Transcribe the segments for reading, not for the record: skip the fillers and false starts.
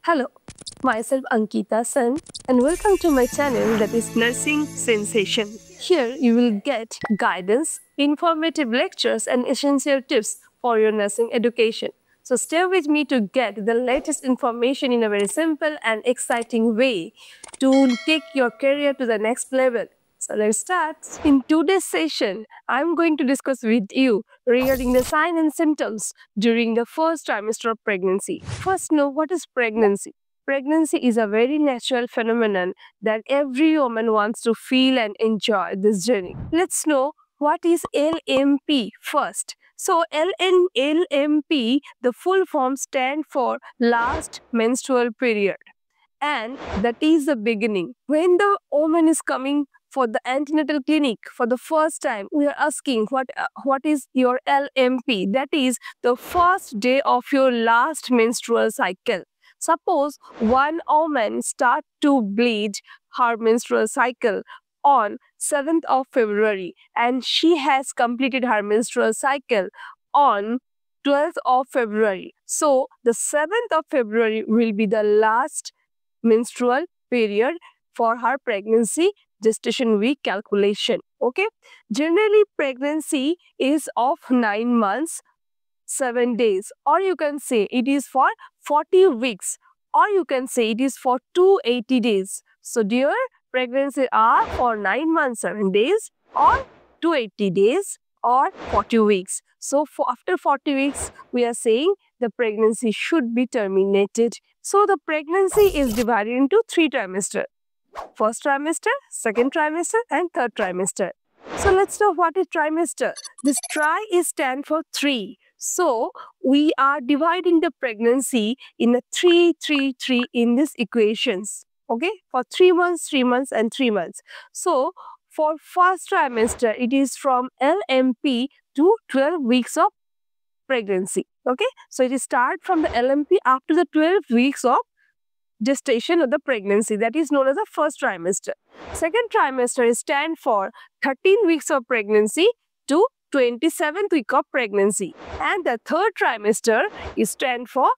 Hello, myself Ankita Sen, and welcome to my channel that is Nursing Sensation. Here you will get guidance, informative lectures, and essential tips for your nursing education. So stay with me to get the latest information in a very simple and exciting way to take your career to the next level. So let's start. In today's session, I'm going to discuss with you regarding the signs and symptoms during the first trimester of pregnancy. First, know what is pregnancy. Pregnancy is a very natural phenomenon that every woman wants to feel and enjoy this journey. Let's know what is LMP first. So LMP, the full form stand for last menstrual period, and that is the beginning. When the woman is coming for the antenatal clinic for the first time, we are asking what is your LMP. That is the first day of your last menstrual cycle. Suppose one woman start to bleed her menstrual cycle on 7th of February and she has completed her menstrual cycle on 12th of February. So the 7th of February will be the last menstrual period for her pregnancy gestation week calculation. Okay, generally pregnancy is of 9 months 7 days, or you can say it is for 40 weeks, or you can say it is for 280 days. So dear, pregnancy are for 9 months 7 days, or 280 days, or 40 weeks. So after 40 weeks we are saying the pregnancy should be terminated. So the pregnancy is divided into 3 trimesters. First trimester, second trimester, and third trimester. So let's know what is trimester. This tri is stand for 3. So we are dividing the pregnancy in a 3 in these equations. Okay, for 3 months, 3 months, and 3 months. So for first trimester, it is from LMP to 12 weeks of pregnancy. Okay, so it is start from the LMP after the 12 weeks of gestation of the pregnancy, that is known as the first trimester. Second trimester is stand for 13 weeks of pregnancy to 27th week of pregnancy, and the third trimester is stand for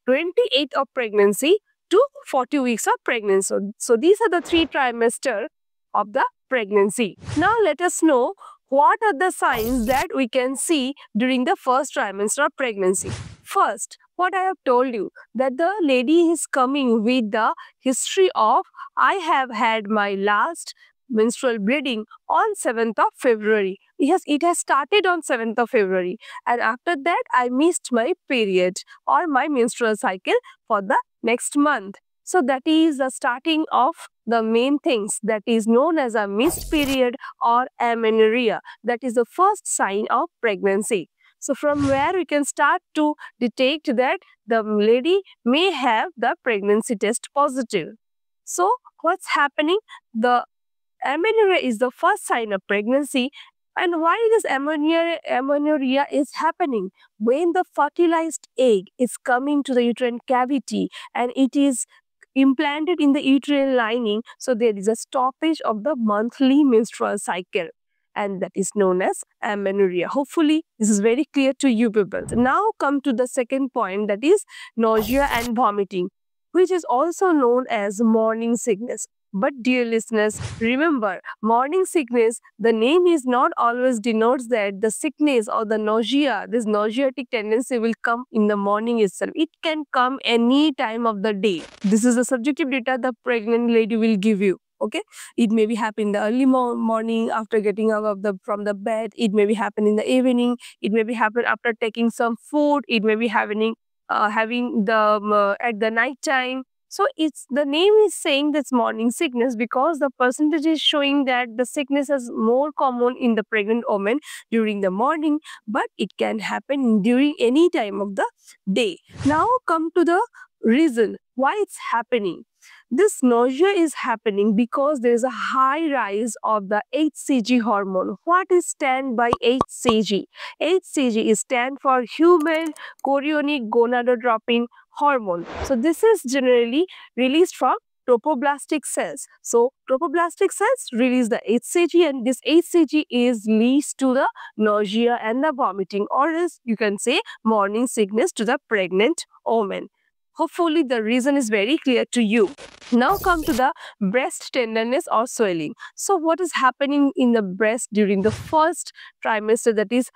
28th of pregnancy to 40 weeks of pregnancy. So these are the 3 trimesters of the pregnancy. Now let us know what are the signs that we can see during the first trimester of pregnancy. First, what I have told you, that the lady is coming with the history of I have had my last menstrual bleeding on 7th of February. It has started on 7th of February, and after that I missed my period or my menstrual cycle for the next month. So that is the starting of the main things that is known as a missed period or amenorrhea. That is the first sign of pregnancy. So from where we can start to detect that the lady may have the pregnancy test positive. So what's happening? The amenorrhea is the first sign of pregnancy. And why this amenorrhea is happening? When the fertilized egg is coming to the uterine cavity and it is implanted in the uterine lining, so there is a stoppage of the monthly menstrual cycle, and that is known as amenorrhea. Hopefully this is very clear to you people. Now come to the second point, that is nausea and vomiting, which is also known as morning sickness. But dear listeners, remember, morning sickness, the name is not always denotes that the sickness or the nausea, this nauseatic tendency will come in the morning itself. It can come any time of the day. This is the subjective data the pregnant lady will give you. Okay, it may be happen in the early morning after getting out of from the bed. It may be happen in the evening. It may be happen after taking some food. It may be happening having the at the night time. So it's the name is saying that's morning sickness because the percentage is showing that the sickness is more common in the pregnant woman during the morning, but it can happen during any time of the day. Now come to the reason why it's happening. This nausea is happening because there is a high rise of the HCG hormone. What is stand by HCG? HCG is stand for human chorionic gonadotropin hormone. So this is generally released from trophoblastic cells. So trophoblastic cells release the HCG, and this HCG is leads to the nausea and the vomiting, or else you can say morning sickness to the pregnant woman. Hopefully the reason is very clear to you. Now come to the breast tenderness or swelling. So what is happening in the breast during the first trimester, that is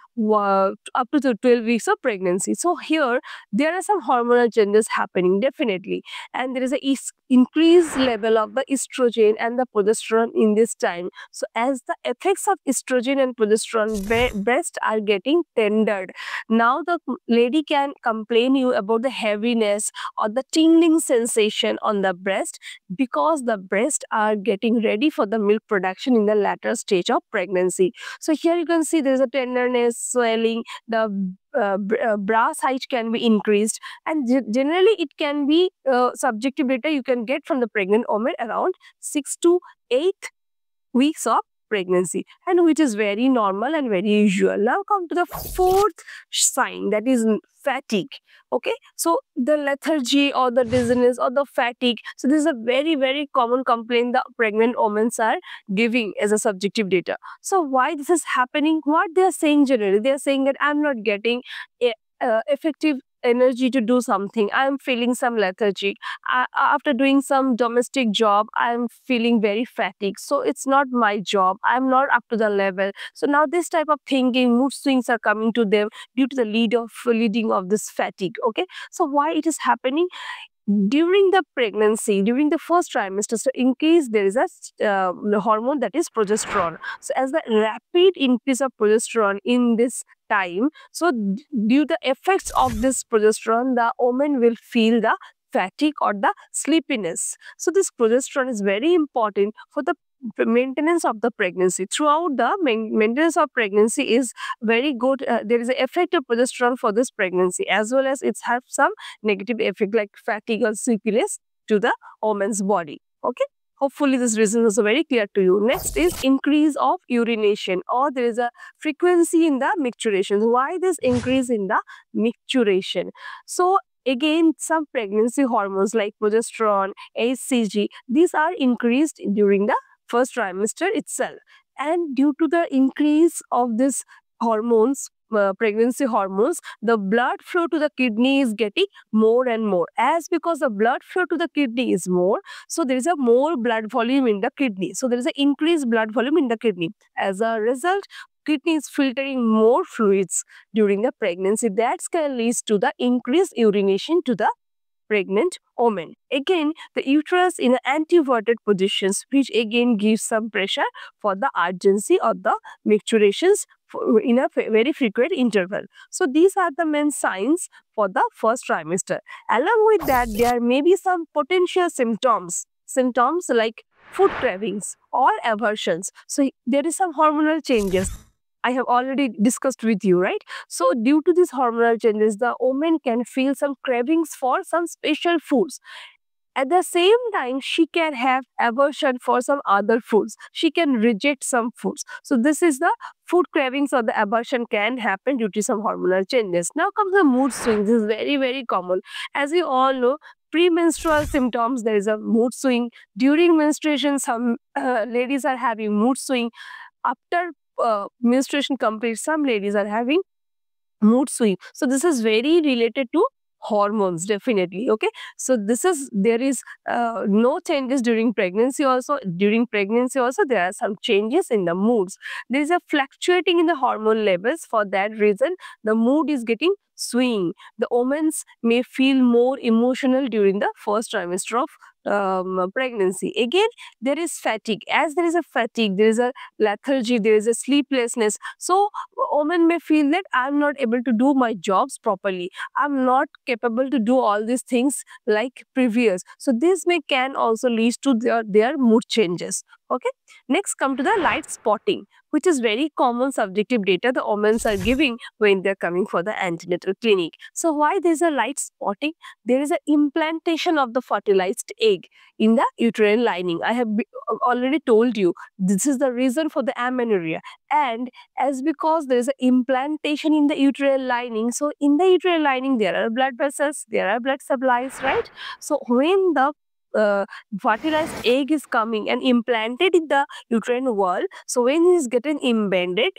up to the 12 weeks of pregnancy? So here there are some hormonal changes happening definitely, and there is a increased level of the estrogen and the progesterone in this time. So as the effects of estrogen and progesterone, breast are getting tendered. Now the lady can complain you about the heaviness or the tingling sensation on the breast, because the breasts are getting ready for the milk production in the latter stage of pregnancy. So here you can see there is a tenderness, swelling, the bra size can be increased, and generally it can be subjective data you can get from the pregnant woman around 6 to 8 weeks of pregnancy, and which is very normal and very usual. Now come to the fourth sign, that is fatigue. Okay, so the lethargy or the dizziness or the fatigue, so this is a very common complaint the pregnant women are giving as a subjective data. So why this is happening? What they are saying generally, they are saying that I'm not getting effective energy to do something, I'm feeling some lethargy, after doing some domestic job I'm feeling very fatigued, so it's not my job, I'm not up to the level. So now this type of thinking, mood swings are coming to them due to the leading of this fatigue. Okay, so why it is happening? During the pregnancy, during the first trimester, so in case there is a hormone, that is progesterone. So as the rapid increase of progesterone in this time, so due to the effects of this progesterone, the woman will feel the fatigue or the sleepiness. So this progesterone is very important for the maintenance of the pregnancy. Throughout the maintenance of pregnancy is very good. There is an effect of progesterone for this pregnancy, as well as it has some negative effect like fatigue or sleepiness to the woman's body. Okay, hopefully this reason is very clear to you. Next is increase of urination, or there is a frequency in the micturition. Why this increase in the micturition? So again, some pregnancy hormones like progesterone, HCG, these are increased during the first trimester itself, and due to the increase of this hormones, pregnancy hormones, the blood flow to the kidney is getting more and more. As because the blood flow to the kidney is more, so there is a more blood volume in the kidney, so there is an increased blood volume in the kidney. As a result, kidney is filtering more fluids during the pregnancy. That can lead to the increased urination to the pregnant woman. Again, the uterus in anteverted positions, which again gives some pressure for the urgency of the micturations in a very frequent interval. So these are the main signs for the first trimester. Along with that, there may be some potential symptoms like food cravings or aversions. So there is some hormonal changes I have already discussed with you, right? So due to these hormonal changes, the woman can feel some cravings for some special foods. At the same time, she can have aversion for some other foods. She can reject some foods. So this is the food cravings or the aversion can happen due to some hormonal changes. Now comes the mood swings. This is very common. As you all know, premenstrual symptoms, there is a mood swing. During menstruation, some ladies are having mood swing. After menstruation completes, some ladies are having mood swing. So this is very related to hormones, definitely. Okay, so there is no changes during pregnancy. Also during pregnancy also there are some changes in the moods. There is a fluctuating in the hormone levels. For that reason, the mood is getting swing. The women may feel more emotional during the first trimester of pregnancy. Again, there is fatigue. As there is a fatigue, there is a lethargy, there is a sleeplessness. So women may feel that I'm not able to do my jobs properly, I'm not capable to do all these things like previous. So this can also lead to their mood changes. Okay, next come to the light spotting, which is very common subjective data the women are giving when they're coming for the antenatal clinic. So why there's a light spotting? There is an implantation of the fertilized egg in the uterine lining. I have already told you this is the reason for the amenorrhea. And as because there is an implantation in the uterine lining, so in the uterine lining there are blood vessels, there are blood supplies, right? So when the fertilized egg is coming and implanted in the uterine wall. So when it is getting embedded,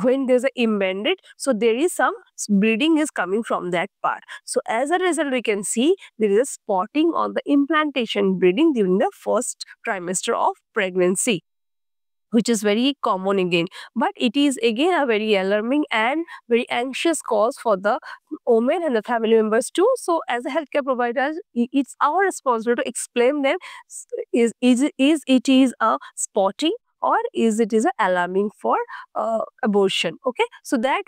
when there's a embedded, so there is some bleeding is coming from that part. So as a result, we can see there is a spotting on the implantation bleeding during the first trimester of pregnancy, which is very common again. But it is again a very alarming and very anxious cause for the women and the family members too. So as a healthcare provider, it's our responsibility to explain them, is it is a spotting or is it is a alarming for abortion. Okay, so that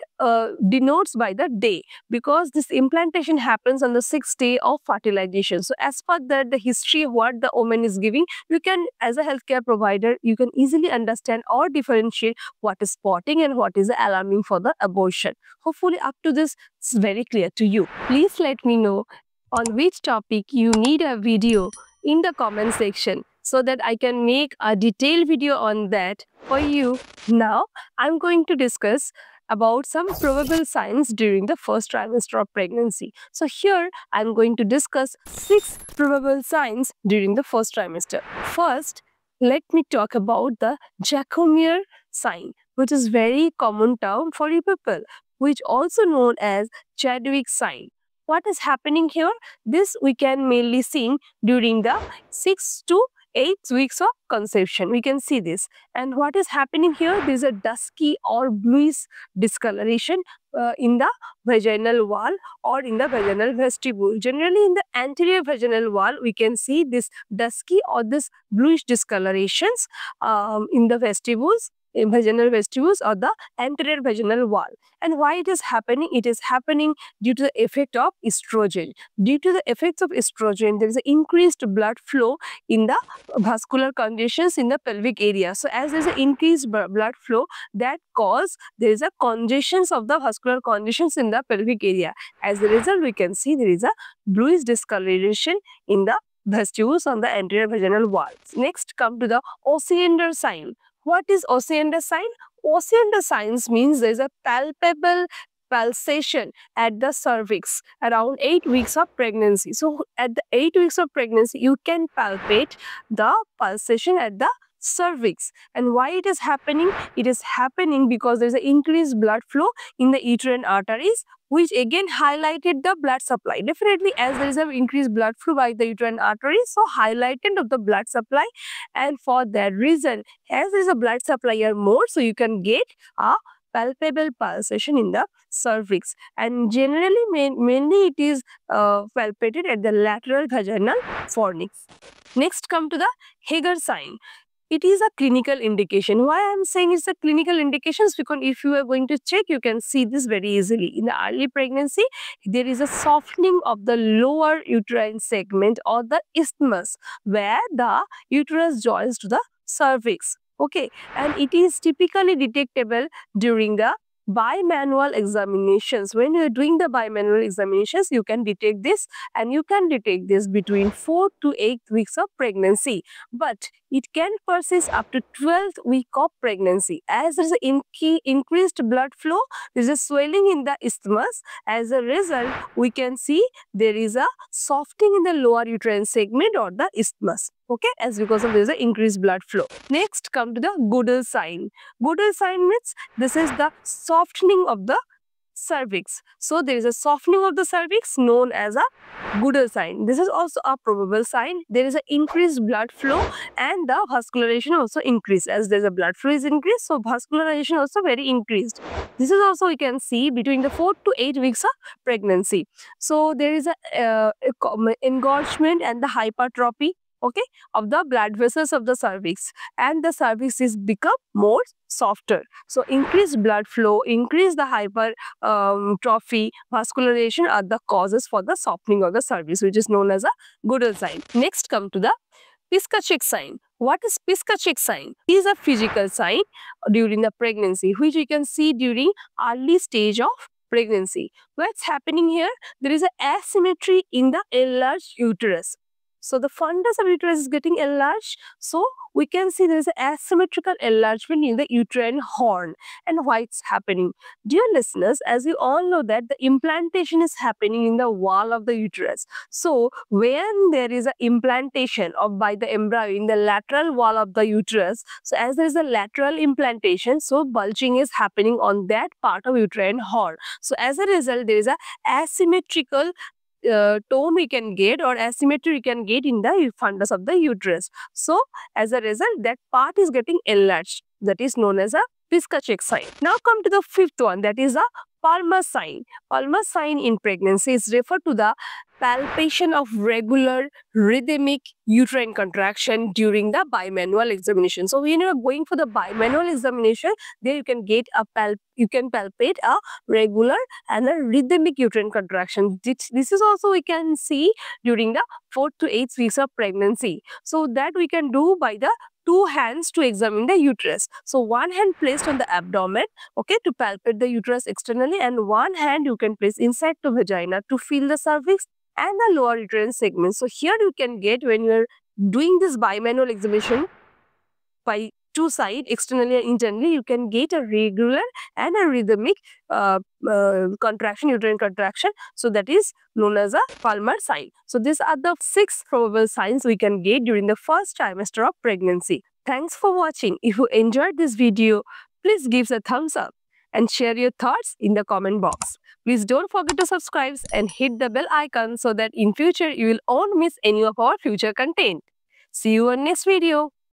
denotes by the day, because this implantation happens on the 6th day of fertilization. So as per that, the history of what the woman is giving, you can, as a healthcare provider, you can easily understand or differentiate what is spotting and what is alarming for the abortion. Hopefully up to this, it's very clear to you. Please let me know on which topic you need a video in the comment section so that I can make a detailed video on that for you. Now, I'm going to discuss about some probable signs during the first trimester of pregnancy. So here, I'm going to discuss 6 probable signs during the first trimester. First, let me talk about the Jacomere sign, which is very common term for you people, which also known as Chadwick sign. What is happening here? This we can mainly see during the 6 to 8 weeks of conception. We can see this. And what is happening here? There is a dusky or bluish discoloration in the vaginal wall or in the vaginal vestibule. Generally, in the anterior vaginal wall, we can see this dusky or this bluish discolorations in the vestibules, in vaginal vestibules or the anterior vaginal wall. And why it is happening? It is happening due to the effect of estrogen. Due to the effects of estrogen, there is an increased blood flow in the vascular congestions in the pelvic area. So as there is an increased blood flow, that cause there is a congestions of the vascular congestions in the pelvic area. As a result, we can see there is a bluish discoloration in the vestibules on the anterior vaginal wall. Next, come to the Osiander sign. What is Osiander sign? Osiander signs means there is a palpable pulsation at the cervix around 8 weeks of pregnancy. So at the 8 weeks of pregnancy, you can palpate the pulsation at the cervix. And why it is happening? It is happening because there is an increased blood flow in the uterine arteries, which again highlighted the blood supply. Definitely, as there is an increased blood flow by the uterine arteries, so highlighted of the blood supply, and for that reason, as there is a blood supply are more, so you can get a palpable pulsation in the cervix. And generally, mainly it is palpated at the lateral vaginal fornix. Next, come to the Hager sign. It is a clinical indication. Why I am saying it's a clinical indication is because if you are going to check, you can see this very easily. In the early pregnancy, there is a softening of the lower uterine segment or the isthmus, where the uterus joins to the cervix. Okay, and it is typically detectable during the bimanual examinations. When you are doing the bimanual examinations, you can detect this, and you can detect this between 4 to 8 weeks of pregnancy. But it can persist up to 12th week of pregnancy. As there is an increased blood flow, there is a swelling in the isthmus. As a result, we can see there is a softening in the lower uterine segment or the isthmus. Okay, as because of there is an increased blood flow. Next, come to the Goodell sign. Goodell sign means this is the softening of the cervix. So there is a softening of the cervix known as a Goodell sign. This is also a probable sign. There is an increased blood flow and the vascularization also increased. As there is a blood flow is increased, so vascularization also very increased. This is also we can see between the 4 to 8 weeks of pregnancy. So there is a engorgement and the hypertrophy, okay, of the blood vessels of the cervix, and the cervix is become more softer. So increased blood flow, increase the hypertrophy, vascularization are the causes for the softening of the cervix, which is known as a Goodell sign. Next, come to the Piskachek sign. What is Piskachek sign? It is a physical sign during the pregnancy, which we can see during early stage of pregnancy. What's happening here? There is an asymmetry in the enlarged uterus. So the fundus of uterus is getting enlarged. So we can see there is an asymmetrical enlargement in the uterine horn. And why it's happening? Dear listeners, as you all know that the implantation is happening in the wall of the uterus. So when there is an implantation of by the embryo in the lateral wall of the uterus, so as there is a lateral implantation, so bulging is happening on that part of uterine horn. So as a result, there is a asymmetrical tone we can get or asymmetry we can get in the fundus of the uterus. So as a result, that part is getting enlarged. That is known as a Piskaczek sign. Now come to the fifth one, that is a Palmer sign. Palmer sign in pregnancy is referred to the palpation of regular rhythmic uterine contraction during the bimanual examination. So when you are going for the bimanual examination, there you can get a palpate a regular and a rhythmic uterine contraction. This is also we can see during the 4th to 8th weeks of pregnancy. So that we can do by the 2 hands to examine the uterus. So one hand placed on the abdomen, okay, to palpate the uterus externally, and one hand you can place inside the vagina to feel the cervix and the lower uterine segment. So here you can get, when you are doing this bimanual examination by 2 sides, externally and internally, you can get a regular and a rhythmic contraction, uterine contraction. So that is known as a Palmer sign. So these are the 6 probable signs we can get during the first trimester of pregnancy. Thanks for watching. If you enjoyed this video, please give a thumbs up and share your thoughts in the comment box. Please don't forget to subscribe and hit the bell icon so that in future you will not miss any of our future content. See you on next video.